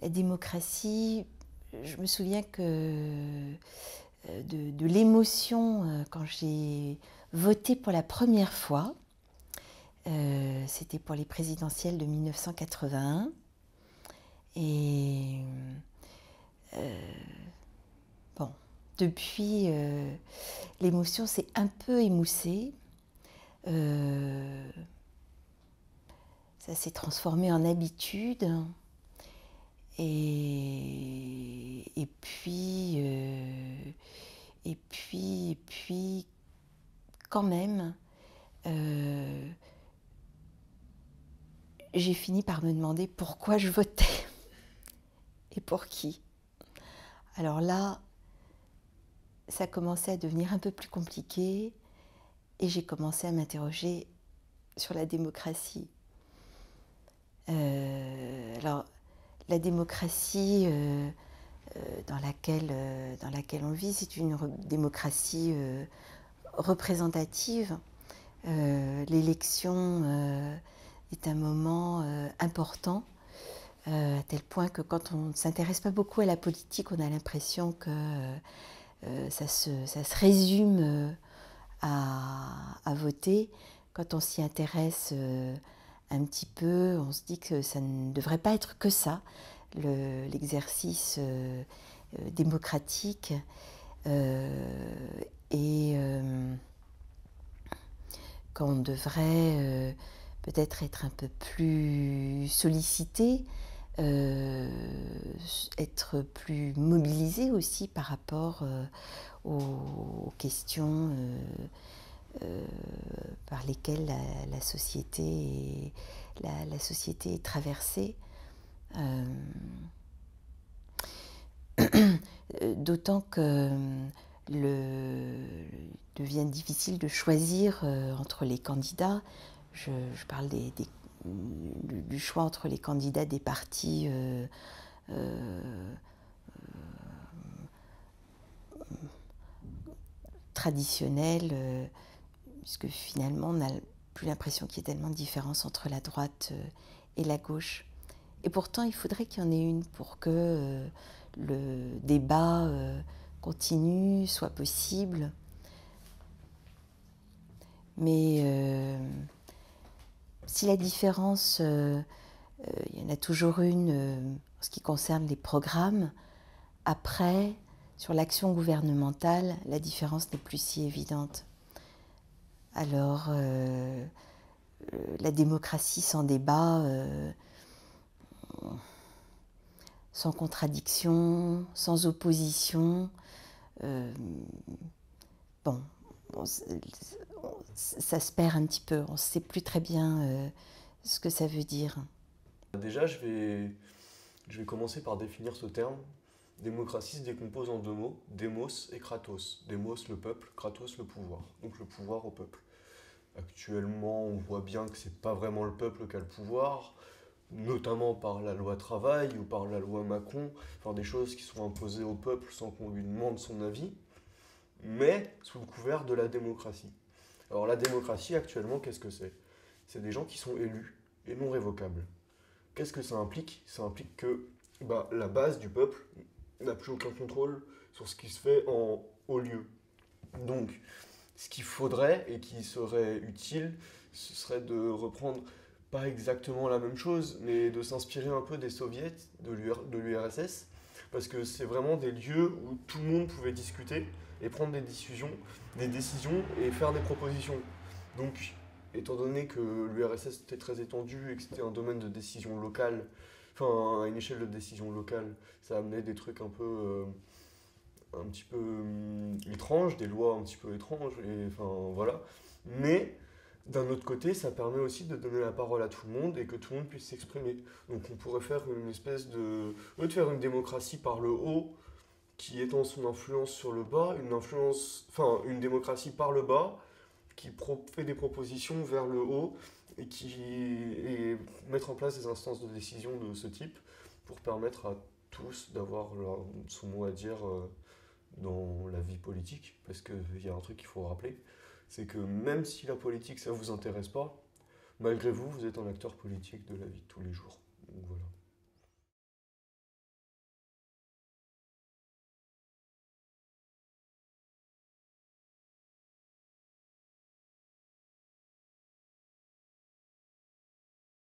la démocratie, je me souviens que de l'émotion quand j'ai voté pour la première fois. C'était pour les présidentielles de 1981. Et bon, depuis, l'émotion s'est un peu émoussée. Ça s'est transformé en habitude. Et puis, quand même, j'ai fini par me demander pourquoi je votais et pour qui. Alors là, ça commençait à devenir un peu plus compliqué et j'ai commencé à m'interroger sur la démocratie. Alors, la démocratie dans laquelle on vit, c'est une démocratie représentative. L'élection est un moment important, à tel point que quand on ne s'intéresse pas beaucoup à la politique, on a l'impression que ça se résume à voter. Quand on s'y intéresse un petit peu, on se dit que ça ne devrait pas être que ça, l'exercice démocratique. Qu'on devrait peut-être être un peu plus sollicité, être plus mobilisé aussi par rapport aux questions par lesquelles la société est traversée. D'autant que devient difficile de choisir entre les candidats. Je parle du choix entre les candidats des partis traditionnels, puisque finalement on n'a plus l'impression qu'il y ait tellement de différence entre la droite et la gauche. Et pourtant, il faudrait qu'il y en ait une pour que le débat continue, soit possible. Mais si la différence, il y en a toujours une en ce qui concerne les programmes, après, sur l'action gouvernementale, la différence n'est plus si évidente. Alors, la démocratie sans débat, sans contradiction, sans opposition, bon, ça se perd un petit peu. On ne sait plus très bien ce que ça veut dire. Déjà, je vais commencer par définir ce terme. Démocratie se décompose en deux mots, démos et kratos. Démos, le peuple, kratos, le pouvoir. Donc le pouvoir au peuple. Actuellement, on voit bien que c'est pas vraiment le peuple qui a le pouvoir, notamment par la loi travail ou par la loi Macron, enfin des choses qui sont imposées au peuple sans qu'on lui demande son avis, mais sous le couvert de la démocratie. Alors la démocratie, actuellement, qu'est-ce que c'est? C'est des gens qui sont élus et non révocables. Qu'est-ce que ça implique? Ça implique que la base du peuple n'a plus aucun contrôle sur ce qui se fait en haut lieu. Donc, ce qu'il faudrait et qui serait utile, ce serait de reprendre pas exactement la même chose, mais de s'inspirer un peu des soviets, de l'URSS, parce que c'est vraiment des lieux où tout le monde pouvait discuter et prendre des décisions et faire des propositions. Donc, étant donné que l'URSS était très étendue et que c'était un domaine de décision locale, enfin à une échelle de décision locale, ça amenait des trucs un petit peu étranges, des lois un petit peu étranges, et enfin voilà. Mais d'un autre côté, ça permet aussi de donner la parole à tout le monde et que tout le monde puisse s'exprimer. Donc on pourrait faire une espèce de... Au lieu de faire une démocratie par le haut, qui étend son influence sur le bas, une démocratie par le bas, qui fait des propositions vers le haut et mettre en place des instances de décision de ce type pour permettre à tous d'avoir son mot à dire dans la vie politique. Parce qu'il y a un truc qu'il faut rappeler, c'est que même si la politique ça vous intéresse pas, Malgré vous, vous êtes un acteur politique de la vie de tous les jours. Donc voilà.